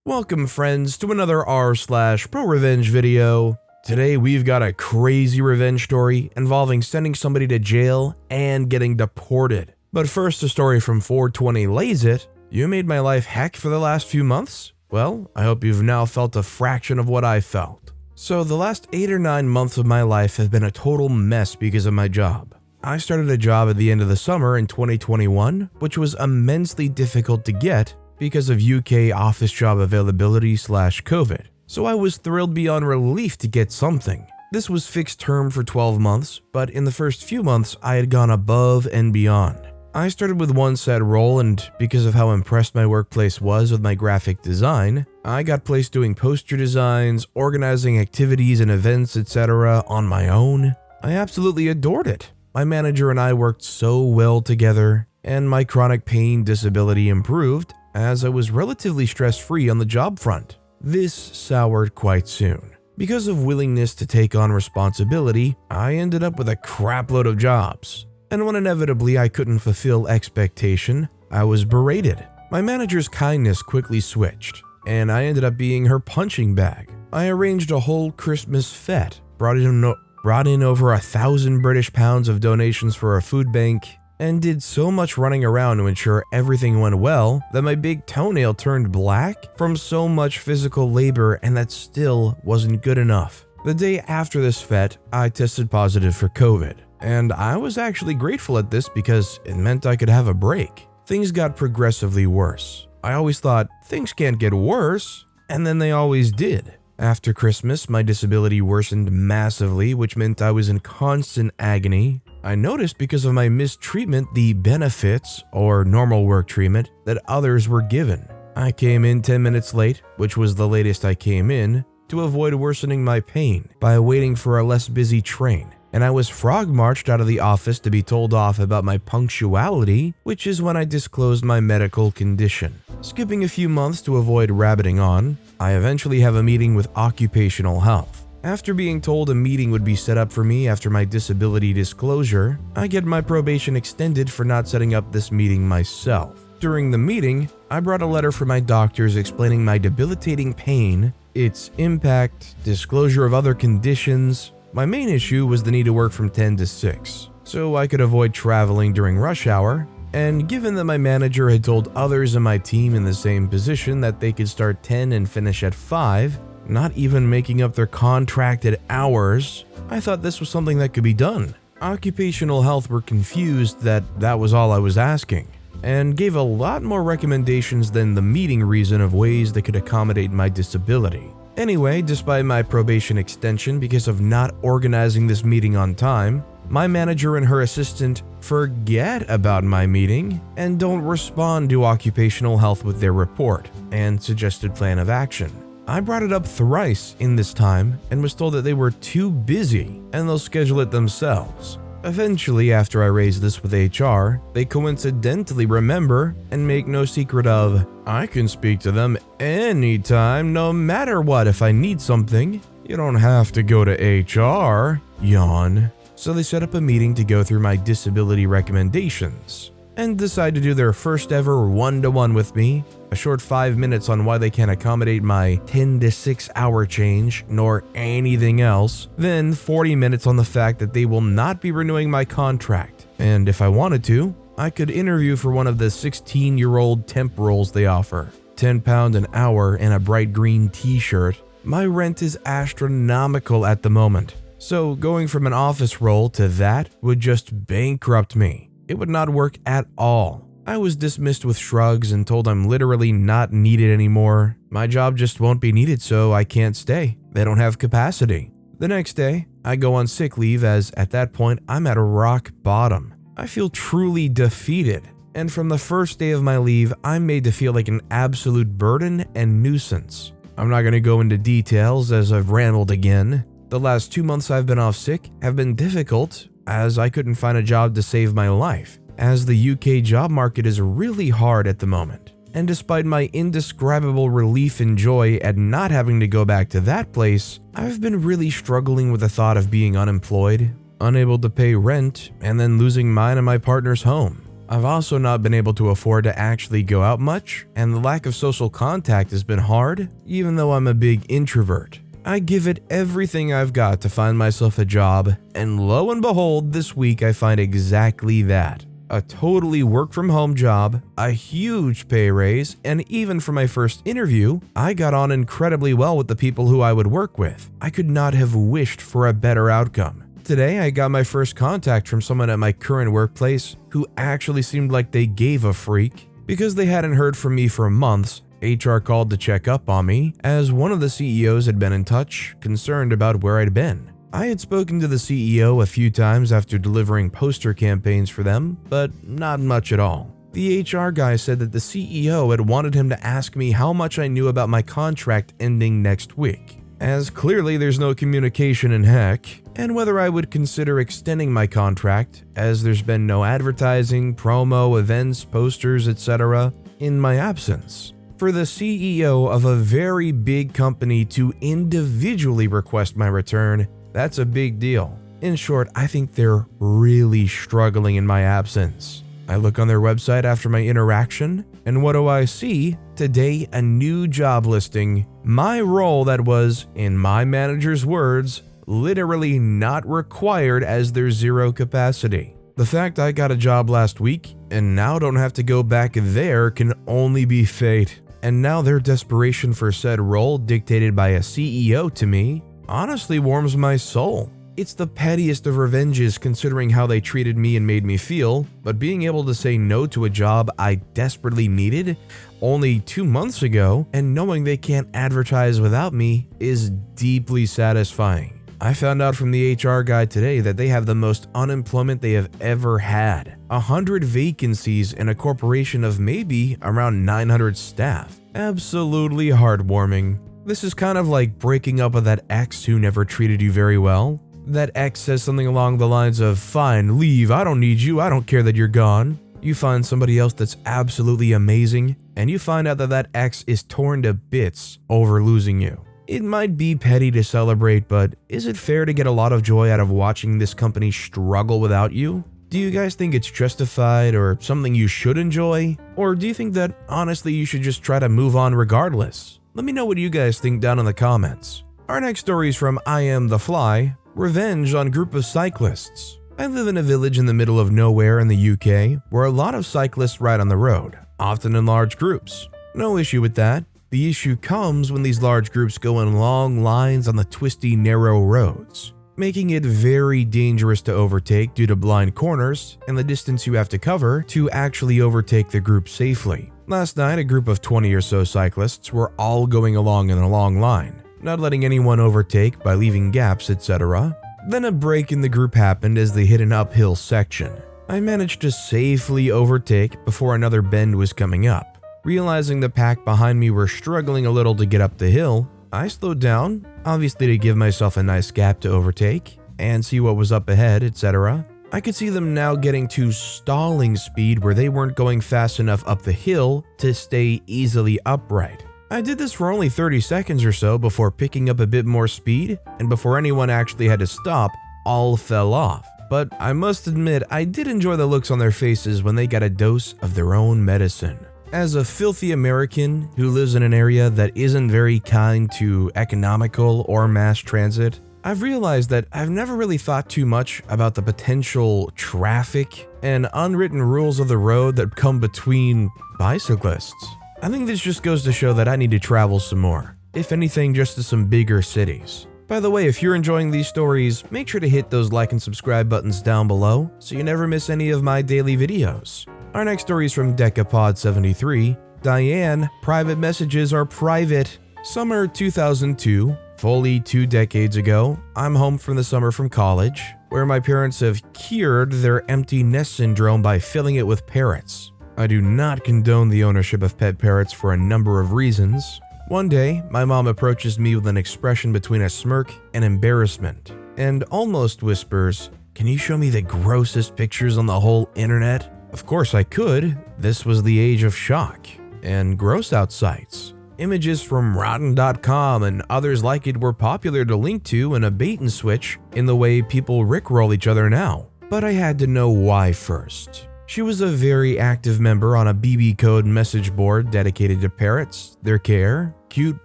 Welcome friends to another r/ProRevenge video. Today we've got a crazy revenge story involving sending somebody to jail and getting deported. But first, a story from 420 lays it. You made my life heck for the last few months? Well, I hope you've now felt a fraction of what I felt. So the last 8 or 9 months of my life have been a total mess because of my job. I started a job at the end of the summer in 2021, which was immensely difficult to get because of UK office job availability/COVID. So I was thrilled beyond relief to get something. This was fixed term for 12 months, but in the first few months I had gone above and beyond. I started with one set role, and because of how impressed my workplace was with my graphic design, I got placed doing poster designs, organizing activities and events, etc. on my own. I absolutely adored it. My manager and I worked so well together, and my chronic pain disability improved as I was relatively stress-free on the job front. This soured quite soon. Because of willingness to take on responsibility, I ended up with a crapload of jobs. And when inevitably I couldn't fulfill expectation, I was berated. My manager's kindness quickly switched, and I ended up being her punching bag. I arranged a whole Christmas fete, brought in over 1,000 British pounds of donations for a food bank, and did so much running around to ensure everything went well that my big toenail turned black from so much physical labor, and that still wasn't good enough. The day after this fete, I tested positive for COVID, and I was actually grateful at this because it meant I could have a break. Things got progressively worse. I always thought things can't get worse, and then they always did. After Christmas, my disability worsened massively, which meant I was in constant agony. I noticed because of my mistreatment the benefits, or normal work treatment, that others were given. I came in 10 minutes late, which was the latest I came in, to avoid worsening my pain by waiting for a less busy train. And I was frog-marched out of the office to be told off about my punctuality, which is when I disclosed my medical condition. Skipping a few months to avoid rabbiting on, I eventually have a meeting with occupational health. After being told a meeting would be set up for me after my disability disclosure, I get my probation extended for not setting up this meeting myself. During the meeting, I brought a letter from my doctors explaining my debilitating pain, its impact, disclosure of other conditions. My main issue was the need to work from 10 to 6, so I could avoid traveling during rush hour, and given that my manager had told others in my team in the same position that they could start 10 and finish at 5, not even making up their contracted hours, I thought this was something that could be done. Occupational health were confused that was all I was asking, and gave a lot more recommendations than the meeting reason of ways that could accommodate my disability. Anyway, despite my probation extension because of not organizing this meeting on time, my manager and her assistant forget about my meeting and don't respond to occupational health with their report and suggested plan of action. I brought it up thrice in this time and was told that they were too busy and they'll schedule it themselves. Eventually, after I raised this with HR, they coincidentally remember and make no secret of, I can speak to them anytime, no matter what, if I need something. You don't have to go to HR, yawn. So they set up a meeting to go through my disability recommendations and decide to do their first ever one-to-one with me, a short 5 minutes on why they can't accommodate my 10 to 6 hour change nor anything else, then 40 minutes on the fact that they will not be renewing my contract, and if I wanted to, I could interview for one of the 16-year-old temp roles they offer. £10 an hour and a bright green t-shirt. My rent is astronomical at the moment, so going from an office role to that would just bankrupt me. It would not work at all. I was dismissed with shrugs and told I'm literally not needed anymore. My job just won't be needed, so I can't stay. They don't have capacity. The next day, I go on sick leave as at that point I'm at a rock bottom. I feel truly defeated. And from the first day of my leave, I'm made to feel like an absolute burden and nuisance. I'm not going to go into details as I've rambled again. The last 2 months I've been off sick have been difficult as I couldn't find a job to save my life, as the UK job market is really hard at the moment. And despite my indescribable relief and joy at not having to go back to that place, I've been really struggling with the thought of being unemployed, unable to pay rent, and then losing mine and my partner's home. I've also not been able to afford to actually go out much, and the lack of social contact has been hard, even though I'm a big introvert. I give it everything I've got to find myself a job, and lo and behold, this week I find exactly that. A totally work-from-home job, a huge pay raise, and even for my first interview, I got on incredibly well with the people who I would work with. I could not have wished for a better outcome. Today, I got my first contact from someone at my current workplace who actually seemed like they gave a freak. Because they hadn't heard from me for months, HR called to check up on me, as one of the CEOs had been in touch, concerned about where I'd been. I had spoken to the CEO a few times after delivering poster campaigns for them, but not much at all. The HR guy said that the CEO had wanted him to ask me how much I knew about my contract ending next week, as clearly there's no communication in heck, and whether I would consider extending my contract, as there's been no advertising, promo, events, posters, etc. in my absence. For the CEO of a very big company to individually request my return, that's a big deal. In short, I think they're really struggling in my absence. I look on their website after my interaction, and what do I see? Today, a new job listing. My role that was, in my manager's words, literally not required as their zero capacity. The fact I got a job last week and now don't have to go back there can only be fate. And now their desperation for said role dictated by a CEO to me honestly warms my soul. It's the pettiest of revenges considering how they treated me and made me feel, but being able to say no to a job I desperately needed only 2 months ago and knowing they can't advertise without me is deeply satisfying. I found out from the HR guy today that they have the most unemployment they have ever had. 100 vacancies in a corporation of maybe around 900 staff. Absolutely heartwarming. This is kind of like breaking up with that ex who never treated you very well. That ex says something along the lines of, "Fine, leave, I don't need you, I don't care that you're gone." You find somebody else that's absolutely amazing, and you find out that that ex is torn to bits over losing you. It might be petty to celebrate, but is it fair to get a lot of joy out of watching this company struggle without you? Do you guys think it's justified or something you should enjoy? Or do you think that honestly you should just try to move on regardless? Let me know what you guys think down in the comments. Our next story is from I Am the Fly, Revenge on Group of Cyclists. I live in a village in the middle of nowhere in the UK where a lot of cyclists ride on the road, often in large groups. No issue with that. The issue comes when these large groups go in long lines on the twisty, narrow roads, making it very dangerous to overtake due to blind corners and the distance you have to cover to actually overtake the group safely. Last night, a group of 20 or so cyclists were all going along in a long line, not letting anyone overtake by leaving gaps, etc. Then a break in the group happened as they hit an uphill section. I managed to safely overtake before another bend was coming up. Realizing the pack behind me were struggling a little to get up the hill, I slowed down, obviously to give myself a nice gap to overtake and see what was up ahead, etc. I could see them now getting to stalling speed where they weren't going fast enough up the hill to stay easily upright. I did this for only 30 seconds or so before picking up a bit more speed, and before anyone actually had to stop, all fell off. But I must admit, I did enjoy the looks on their faces when they got a dose of their own medicine. As a filthy American who lives in an area that isn't very kind to economical or mass transit, I've realized that I've never really thought too much about the potential traffic and unwritten rules of the road that come between bicyclists. I think this just goes to show that I need to travel some more, if anything just to some bigger cities. By the way, if you're enjoying these stories, make sure to hit those like and subscribe buttons down below so you never miss any of my daily videos. Our next story is from Decapod73. DIANE, private messages are private. Summer 2002, fully 2 decades ago, I'm home from the summer from college, where my parents have cured their empty nest syndrome by filling it with parrots. I do not condone the ownership of pet parrots for a number of reasons. One day, my mom approaches me with an expression between a smirk and embarrassment, and almost whispers, "Can you show me the grossest pictures on the whole internet?" Of course I could. This was the age of shock and gross out sites. Images from Rotten.com and others like it were popular to link to and a bait and switch in the way people rickroll each other now. But I had to know why first. She was a very active member on a BB code message board dedicated to parrots, their care, cute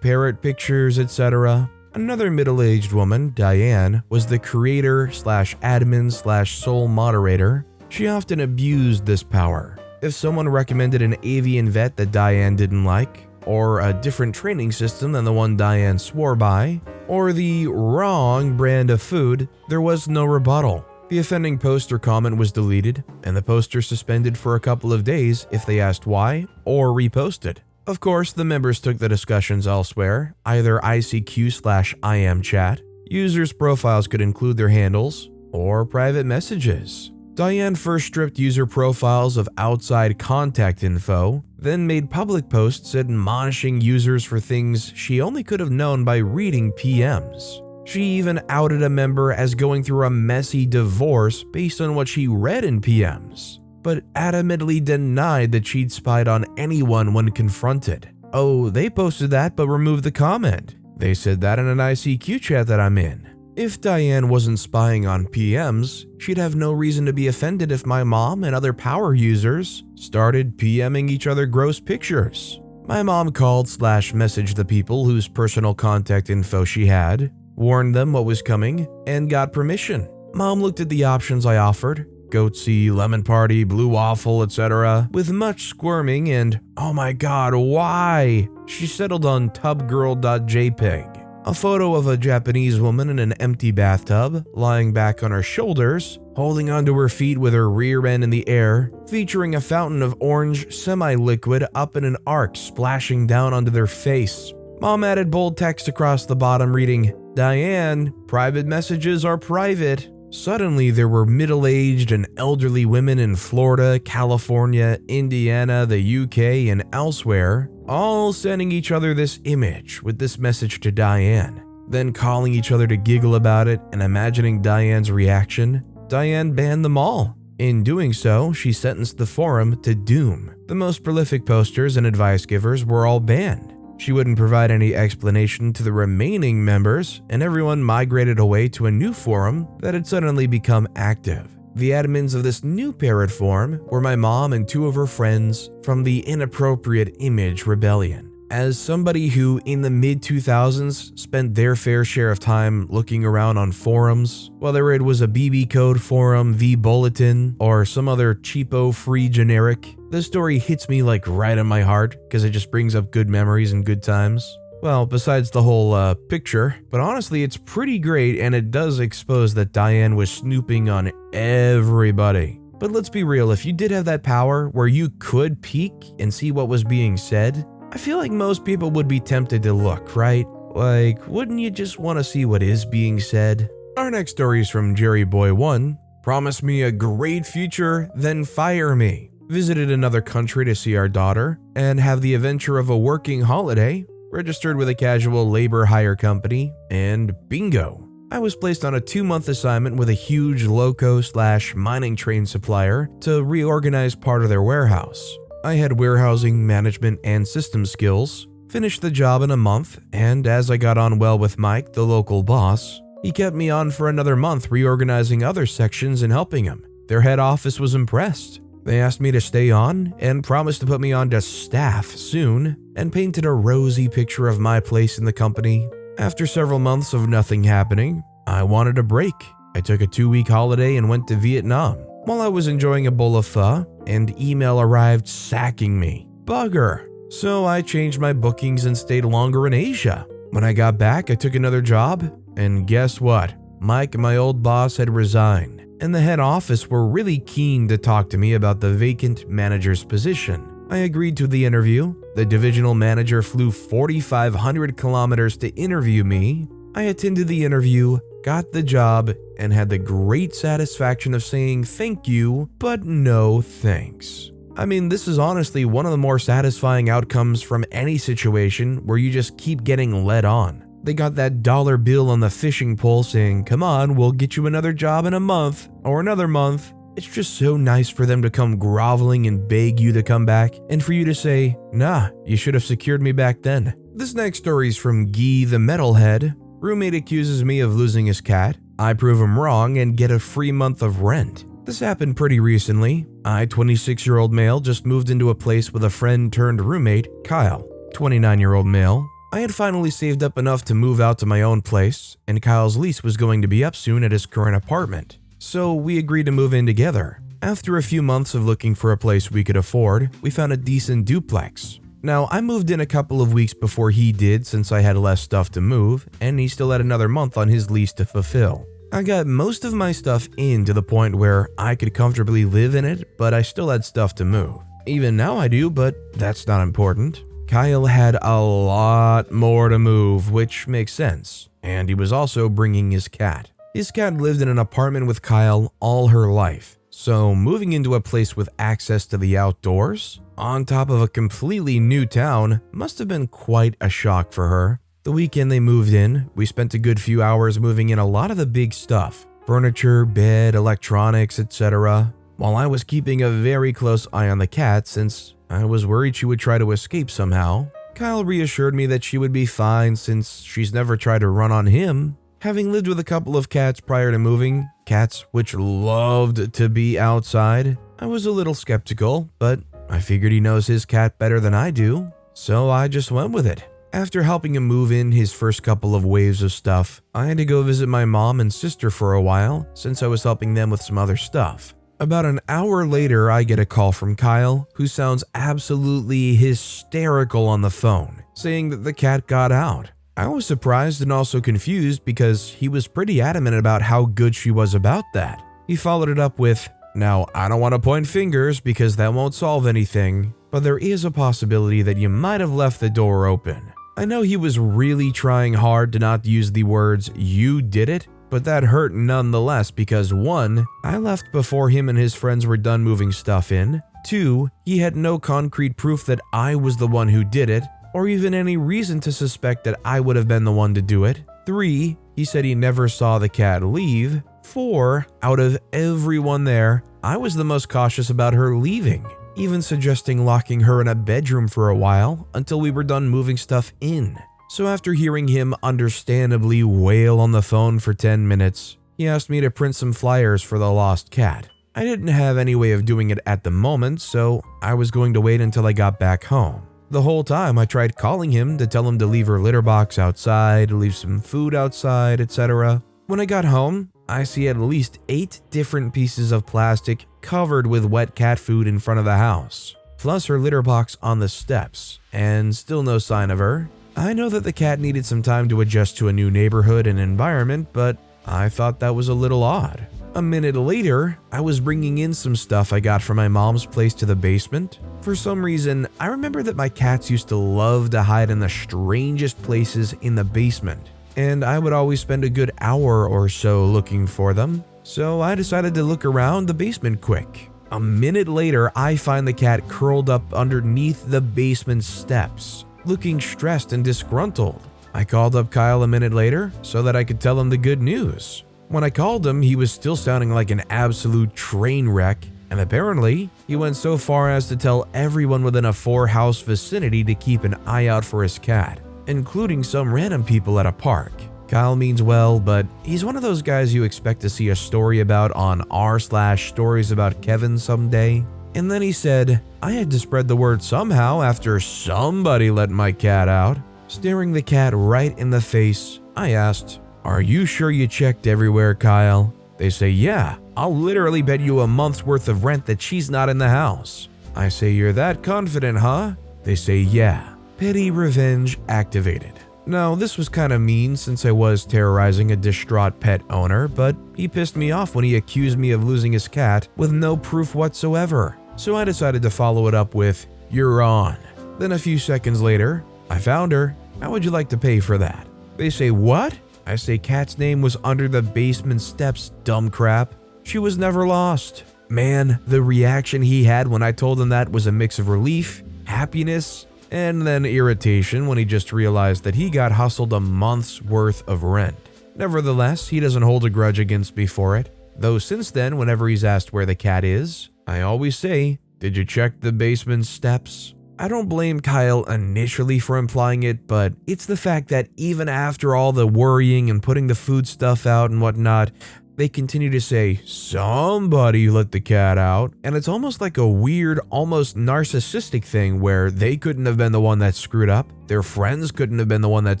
parrot pictures, etc. Another middle-aged woman, Diane, was the creator/admin/sole moderator. She often abused this power. If someone recommended an avian vet that Diane didn't like, or a different training system than the one Diane swore by, or the wrong brand of food, there was no rebuttal. The offending post or comment was deleted, and the poster suspended for a couple of days if they asked why, or reposted. Of course, the members took the discussions elsewhere, either ICQ/IM chat, users' profiles could include their handles, or private messages. Diane first stripped user profiles of outside contact info, then made public posts admonishing users for things she only could have known by reading PMs. She even outed a member as going through a messy divorce based on what she read in PMs, but adamantly denied that she'd spied on anyone when confronted. Oh, they posted that but removed the comment. They said that in an ICQ chat that I'm in. If Diane wasn't spying on PMs, she'd have no reason to be offended if my mom and other power users started PMing each other gross pictures. My mom called/messaged the people whose personal contact info she had, warned them what was coming, and got permission. Mom looked at the options I offered, goatsy, lemon party, blue waffle, etc. with much squirming and, oh my god, why? She settled on tubgirl.jpg. A photo of a Japanese woman in an empty bathtub, lying back on her shoulders, holding onto her feet with her rear end in the air, featuring a fountain of orange semi-liquid up in an arc splashing down onto their face. Mom added bold text across the bottom reading, "Diane, private messages are private." Suddenly, there were middle-aged and elderly women in Florida, California, Indiana, the UK, and elsewhere, all sending each other this image with this message to Diane, then calling each other to giggle about it and imagining Diane's reaction. Diane banned them all. In doing so, she sentenced the forum to doom. The most prolific posters and advice givers were all banned. She wouldn't provide any explanation to the remaining members, and everyone migrated away to a new forum that had suddenly become active. The admins of this new parrot forum were my mom and two of her friends from the Inappropriate Image Rebellion. As somebody who, in the mid-2000s, spent their fair share of time looking around on forums, whether it was a BB Code forum, V-Bulletin, or some other cheapo free generic, this story hits me like right in my heart because it just brings up good memories and good times. Well, besides the whole picture, but honestly it's pretty great and it does expose that Diane was snooping on everybody. But let's be real, if you did have that power where you could peek and see what was being said, I feel like most people would be tempted to look, right? Like, wouldn't you just want to see what is being said? Our next story is from Jerry Boy 1. Promise me a great future, then fire me. Visited another country to see our daughter and have the adventure of a working holiday, registered with a casual labor hire company, and bingo. I was placed on a 2-month assignment with a huge loco/mining train supplier to reorganize part of their warehouse. I had warehousing, management, and system skills, finished the job in a month, and as I got on well with Mike, the local boss, he kept me on for another month reorganizing other sections and helping him. Their head office was impressed. They asked me to stay on and promised to put me on to staff soon and painted a rosy picture of my place in the company. After several months of nothing happening, I wanted a break. I took a 2-week holiday and went to Vietnam. While I was enjoying a bowl of pho, an email arrived sacking me. Bugger. So I changed my bookings and stayed longer in Asia. When I got back, I took another job, and guess what? Mike, my old boss, had resigned, and the head office were really keen to talk to me about the vacant manager's position. I agreed to the interview. The divisional manager flew 4,500 kilometers to interview me. I attended the interview, got the job, and had the great satisfaction of saying thank you, but no thanks. I mean, this is honestly one of the more satisfying outcomes from any situation where you just keep getting led on. They got that dollar bill on the fishing pole saying, come on, we'll get you another job in a month or another month. It's just so nice for them to come groveling and beg you to come back, and for you to say, nah, you should have secured me back then. This next story is from Guy the Metalhead. Roommate accuses me of losing his cat. I prove him wrong and get a free month of rent. This happened pretty recently. I, 26-year-old male, just moved into a place with a friend turned roommate, Kyle, 29-year-old male. I had finally saved up enough to move out to my own place, and Kyle's lease was going to be up soon at his current apartment. So we agreed to move in together. After a few months of looking for a place we could afford, we found a decent duplex. Now, I moved in a couple of weeks before he did since I had less stuff to move, and he still had another month on his lease to fulfill. I got most of my stuff in to the point where I could comfortably live in it, but I still had stuff to move. Even now I do, but that's not important. Kyle had a lot more to move, which makes sense, and he was also bringing his cat. His cat lived in an apartment with Kyle all her life, so moving into a place with access to the outdoors, on top of a completely new town, must have been quite a shock for her. The weekend they moved in, we spent a good few hours moving in a lot of the big stuff, furniture, bed, electronics, etc., while I was keeping a very close eye on the cat since I was worried she would try to escape somehow. Kyle reassured me that she would be fine since she's never tried to run on him. Having lived with a couple of cats prior to moving, cats which loved to be outside, I was a little skeptical, but I figured he knows his cat better than I do, so I just went with it. After helping him move in his first couple of waves of stuff, I had to go visit my mom and sister for a while since I was helping them with some other stuff. About an hour later, I get a call from Kyle, who sounds absolutely hysterical on the phone, saying that the cat got out. I was surprised and also confused because he was pretty adamant about how good she was about that. He followed it up with, "Now, I don't want to point fingers because that won't solve anything, but there is a possibility that you might have left the door open." I know he was really trying hard to not use the words "you did it," but that hurt nonetheless because 1, I left before him and his friends were done moving stuff in. 2, he had no concrete proof that I was the one who did it, or even any reason to suspect that I would have been the one to do it. 3, he said he never saw the cat leave. 4, out of everyone there, I was the most cautious about her leaving, even suggesting locking her in a bedroom for a while until we were done moving stuff in. So after hearing him understandably wail on the phone for 10 minutes, he asked me to print some flyers for the lost cat. I didn't have any way of doing it at the moment, so I was going to wait until I got back home. The whole time I tried calling him to tell him to leave her litter box outside, leave some food outside, etc. When I got home, I see at least 8 different pieces of plastic covered with wet cat food in front of the house, plus her litter box on the steps, and still no sign of her. I know that the cat needed some time to adjust to a new neighborhood and environment, but I thought that was a little odd. A minute later, I was bringing in some stuff I got from my mom's place to the basement. For some reason, I remember that my cats used to love to hide in the strangest places in the basement, and I would always spend a good hour or so looking for them, so I decided to look around the basement quick. A minute later, I find the cat curled up underneath the basement steps, looking stressed and disgruntled. I called up Kyle a minute later so that I could tell him the good news. When I called him, he was still sounding like an absolute train wreck, and apparently, he went so far as to tell everyone within a 4-house vicinity to keep an eye out for his cat, including some random people at a park. Kyle means well, but he's one of those guys you expect to see a story about on r/stories about Kevin someday. And then he said, I had to spread the word somehow after somebody let my cat out. Staring the cat right in the face, I asked, "Are you sure you checked everywhere, Kyle?" They say, "Yeah, I'll literally bet you a month's worth of rent that she's not in the house." I say, "You're that confident, huh?" They say, "Yeah." Petty revenge activated. Now, this was kind of mean since I was terrorizing a distraught pet owner, but he pissed me off when he accused me of losing his cat with no proof whatsoever. So I decided to follow it up with, "You're on." Then a few seconds later, I found her. How would you like to pay for that? They say, "What?" I say, "Cat's name was under the basement steps, dumb crap. She was never lost." Man, the reaction he had when I told him that was a mix of relief, happiness, and then irritation when he just realized that he got hustled a month's worth of rent. Nevertheless, he doesn't hold a grudge against me for it, though since then, whenever he's asked where the cat is, I always say, "Did you check the basement steps?" I don't blame Kyle initially for implying it, but it's the fact that even after all the worrying and putting the food stuff out and whatnot, They continue to say, somebody let the cat out, and it's almost like a weird, almost narcissistic thing where they couldn't have been the one that screwed up, their friends couldn't have been the one that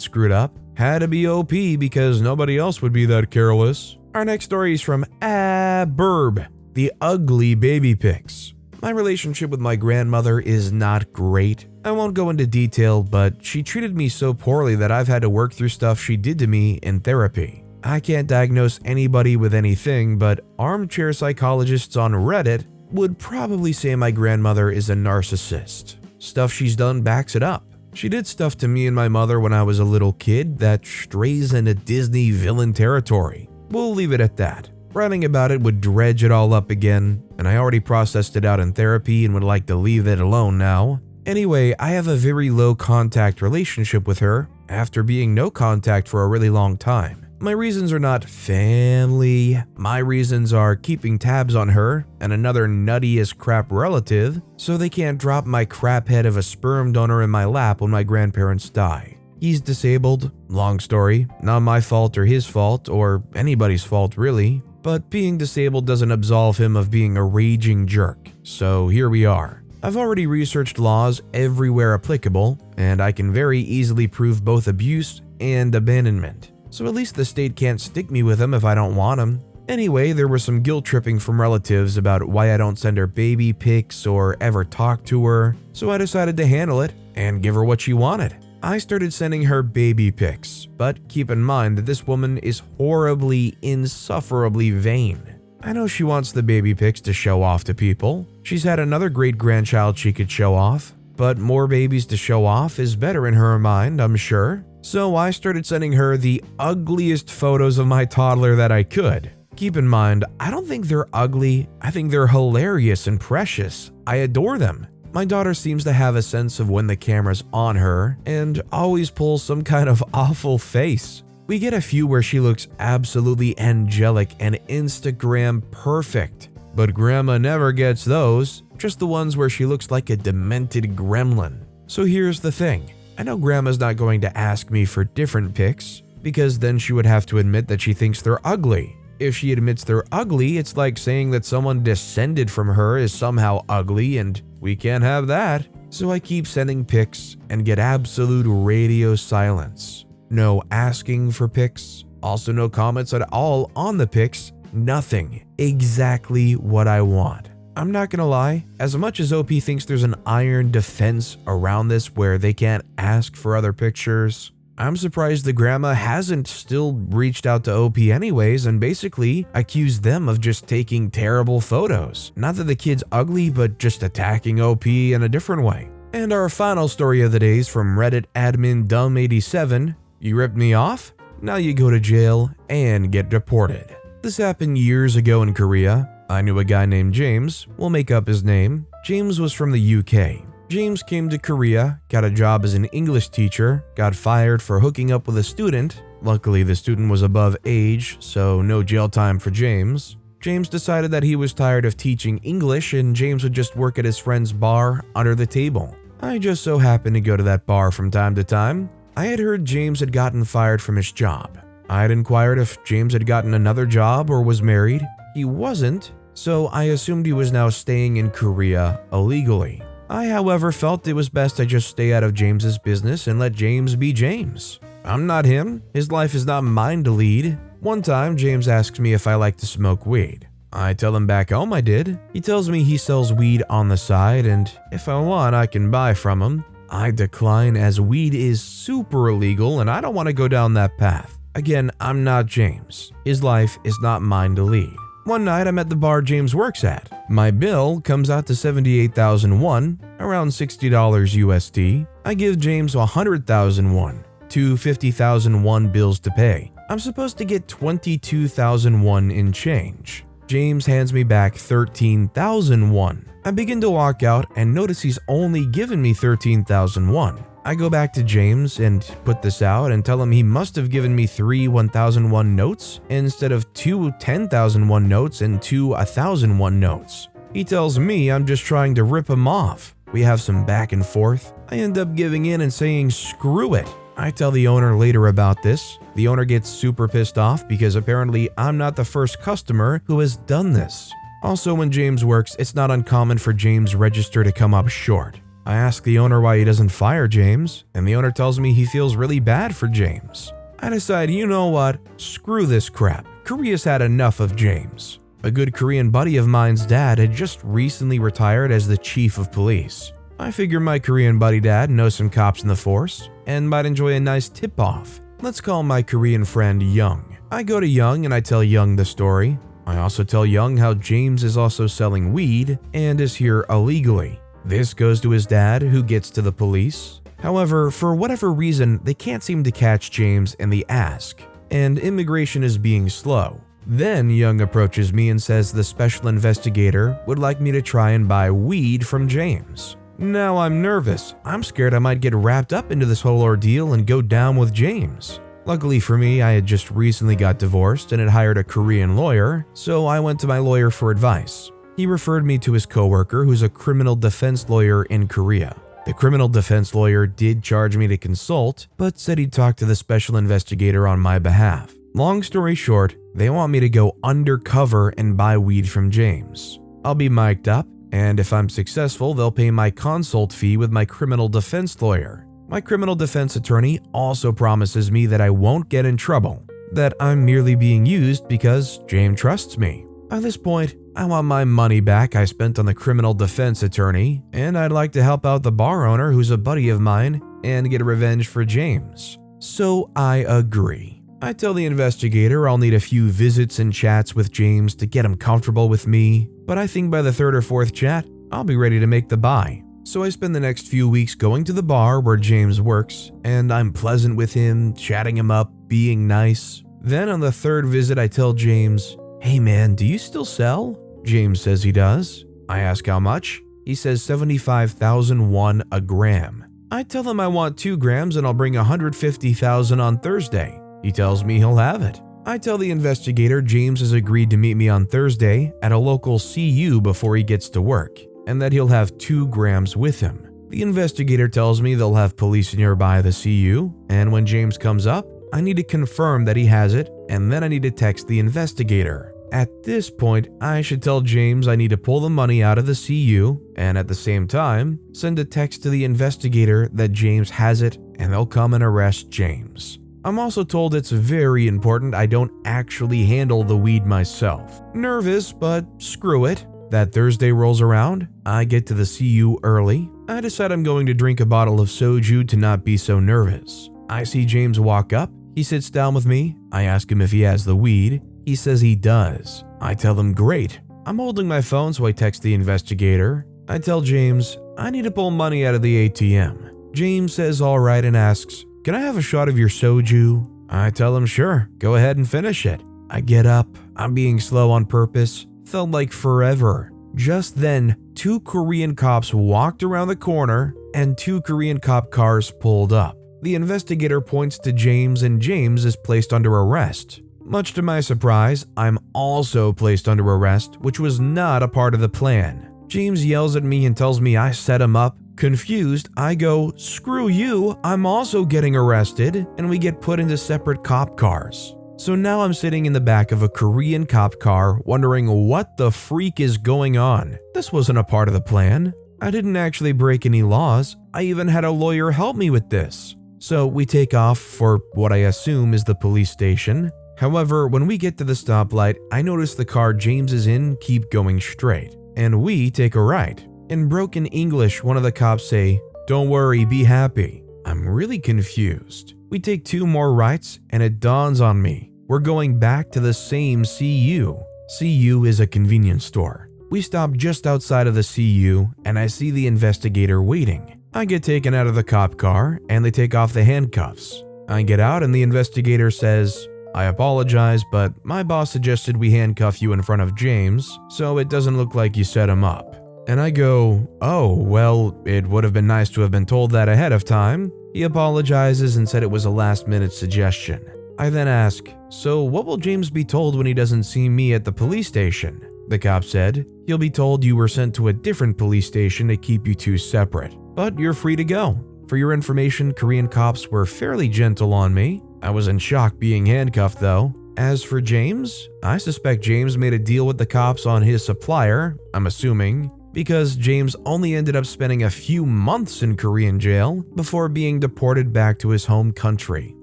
screwed up, had to be OP because nobody else would be that careless. Our next story is from Burb, the ugly baby pics. My relationship with my grandmother is not great. I won't go into detail, but she treated me so poorly that I've had to work through stuff she did to me in therapy. I can't diagnose anybody with anything, but armchair psychologists on Reddit would probably say my grandmother is a narcissist. Stuff she's done backs it up. She did stuff to me and my mother when I was a little kid that strays into Disney villain territory. We'll leave it at that. Writing about it would dredge it all up again, and I already processed it out in therapy and would like to leave it alone now. Anyway, I have a very low contact relationship with her after being no contact for a really long time. My reasons are not family. My reasons are keeping tabs on her and another nutty as crap relative so they can't drop my crap head of a sperm donor in my lap when my grandparents die. He's disabled. Long story. Not my fault or his fault or anybody's fault really. But being disabled doesn't absolve him of being a raging jerk. So here we are. I've already researched laws everywhere applicable, and I can very easily prove both abuse and abandonment. So at least the state can't stick me with him if I don't want him. Anyway, there was some guilt tripping from relatives about why I don't send her baby pics or ever talk to her, so I decided to handle it and give her what she wanted. I started sending her baby pics, but keep in mind that this woman is horribly, insufferably vain. I know she wants the baby pics to show off to people. She's had another great grandchild she could show off, but more babies to show off is better in her mind, I'm sure. So I started sending her the ugliest photos of my toddler that I could. Keep in mind, I don't think they're ugly, I think they're hilarious and precious. I adore them. My daughter seems to have a sense of when the camera's on her and always pulls some kind of awful face. We get a few where she looks absolutely angelic and Instagram perfect, but grandma never gets those, just the ones where she looks like a demented gremlin. So here's the thing, I know grandma's not going to ask me for different pics because then she would have to admit that she thinks they're ugly. If she admits they're ugly, it's like saying that someone descended from her is somehow ugly and we can't have that. So I keep sending pics and get absolute radio silence. No asking for pics, also no comments at all on the pics, nothing. Exactly what I want. I'm not gonna lie, as much as OP thinks there's an iron defense around this where they can't ask for other pictures, I'm surprised the grandma hasn't still reached out to OP anyways and basically accused them of just taking terrible photos. Not that the kid's ugly, but just attacking OP in a different way. And our final story of the day is from Reddit admin Dumb87. You ripped me off? Now you go to jail and get deported. This happened years ago in Korea. I knew a guy named James. We'll make up his name. James was from the UK. James came to Korea, got a job as an English teacher, got fired for hooking up with a student. Luckily, the student was above age, so no jail time for James. James decided that he was tired of teaching English and James would just work at his friend's bar under the table. I just so happened to go to that bar from time to time. I had heard James had gotten fired from his job. I had inquired if James had gotten another job or was married. He wasn't, so I assumed he was now staying in Korea illegally. I, however, felt it was best I just stay out of James's business and let James be James. I'm not him. His life is not mine to lead. One time, James asks me if I like to smoke weed. I tell him back home I did. He tells me he sells weed on the side and if I want, I can buy from him. I decline as weed is super illegal and I don't want to go down that path. Again, I'm not James. His life is not mine to lead. One night I'm at the bar James works at. My bill comes out to 78,000 won, around $60 USD. I give James 100,000 won, 250,000 won bills to pay. I'm supposed to get 22,000 won in change. James hands me back 13,000 won. I begin to walk out and notice he's only given me 13,000 won. I go back to James and put this out and tell him he must have given me 3 1,001 notes instead of 2 10,001 notes and 2 1,001 notes. He tells me I'm just trying to rip him off. We have some back and forth. I end up giving in and saying screw it. I tell the owner later about this. The owner gets super pissed off because apparently I'm not the first customer who has done this. Also, when James works, it's not uncommon for James' register to come up short. I ask the owner why he doesn't fire James, and the owner tells me he feels really bad for James. I decide, you know what? Screw this crap. Korea's had enough of James. A good Korean buddy of mine's dad had just recently retired as the chief of police. I figure my Korean buddy dad knows some cops in the force and might enjoy a nice tip-off. Let's call my Korean friend Young. I go to Young and I tell Young the story. I also tell Young how James is also selling weed and is here illegally. This goes to his dad, who gets to the police. However, for whatever reason, they can't seem to catch James in the ask, and immigration is being slow. Then Young approaches me and says the special investigator would like me to try and buy weed from James. Now I'm nervous. I'm scared I might get wrapped up into this whole ordeal and go down with James. Luckily for me, I had just recently got divorced and had hired a Korean lawyer, so I went to my lawyer for advice. He referred me to his coworker, who's a criminal defense lawyer in Korea. The criminal defense lawyer did charge me to consult, but said he'd talk to the special investigator on my behalf. Long story short, they want me to go undercover and buy weed from James. I'll be mic'd up, and if I'm successful, they'll pay my consult fee with my criminal defense lawyer. My criminal defense attorney also promises me that I won't get in trouble, that I'm merely being used because James trusts me. At this point, I want my money back I spent on the criminal defense attorney, and I'd like to help out the bar owner who's a buddy of mine and get revenge for James. So I agree. I tell the investigator I'll need a few visits and chats with James to get him comfortable with me, but I think by the third or fourth chat, I'll be ready to make the buy. So I spend the next few weeks going to the bar where James works, and I'm pleasant with him, chatting him up, being nice. Then on the third visit, I tell James, "Hey man, do you still sell?" James says he does. I ask how much. He says 75,001 a gram. I tell him I want 2 grams and I'll bring 150,000 on Thursday. He tells me he'll have it. I tell the investigator James has agreed to meet me on Thursday at a local CU before he gets to work, and that he'll have 2 grams with him. The investigator tells me they'll have police nearby the CU, and when James comes up, I need to confirm that he has it, and then I need to text the investigator. At this point, I should tell James I need to pull the money out of the CU, and at the same time, send a text to the investigator that James has it, and they'll come and arrest James. I'm also told it's very important I don't actually handle the weed myself. Nervous, but screw it. That Thursday rolls around, I get to the CU early. I decide I'm going to drink a bottle of soju to not be so nervous. I see James walk up. He sits down with me. I ask him if he has the weed. He says he does. I tell him great. I'm holding my phone, so I text the investigator. I tell James I need to pull money out of the ATM. James says all right and asks, "Can I have a shot of your soju?" I tell him sure, go ahead and finish it. I get up. I'm being slow on purpose. Felt like forever. Just then, 2 Korean cops walked around the corner and 2 Korean cop cars pulled up. The investigator points to James and James is placed under arrest. Much to my surprise, I'm also placed under arrest, which was not a part of the plan. James yells at me and tells me I set him up. Confused, I go, "Screw you, I'm also getting arrested," and we get put into separate cop cars. So now I'm sitting in the back of a Korean cop car wondering what the freak is going on. This wasn't a part of the plan. I didn't actually break any laws. I even had a lawyer help me with this. So we take off for what I assume is the police station. However, when we get to the stoplight, I notice the car James is in keep going straight, and we take a right. In broken English, one of the cops say, "Don't worry, be happy." I'm really confused. We take 2 more rights, and it dawns on me. We're going back to the same CU. CU is a convenience store. We stop just outside of the CU, and I see the investigator waiting. I get taken out of the cop car, and they take off the handcuffs. I get out, and the investigator says, "I apologize, but my boss suggested we handcuff you in front of James, so it doesn't look like you set him up." And I go, "Oh, well, it would have been nice to have been told that ahead of time." He apologizes and said it was a last-minute suggestion. I then ask, "So what will James be told when he doesn't see me at the police station?" The cop said, "He'll be told you were sent to a different police station to keep you 2 separate, but you're free to go." For your information, Korean cops were fairly gentle on me. I was in shock being handcuffed though. As for James, I suspect James made a deal with the cops on his supplier, I'm assuming, because James only ended up spending a few months in Korean jail before being deported back to his home country.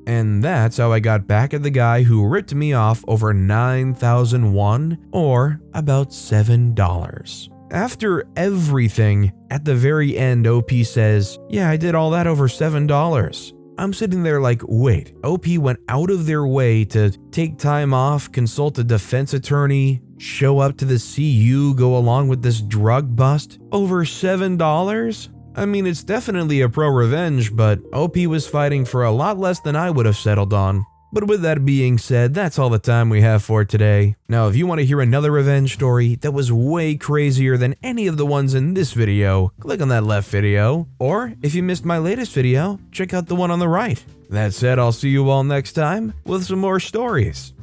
And that's how I got back at the guy who ripped me off over 9,000 won, or about $7. After everything, at the very end, OP says, "Yeah, I did all that over $7. I'm sitting there like, wait, OP went out of their way to take time off, consult a defense attorney, show up to the CU, go along with this drug bust over $7? I mean, it's definitely a pro-revenge, but OP was fighting for a lot less than I would have settled on. But with that being said, that's all the time we have for today. Now, if you want to hear another revenge story that was way crazier than any of the ones in this video, click on that left video. Or, if you missed my latest video, check out the one on the right. That said, I'll see you all next time with some more stories.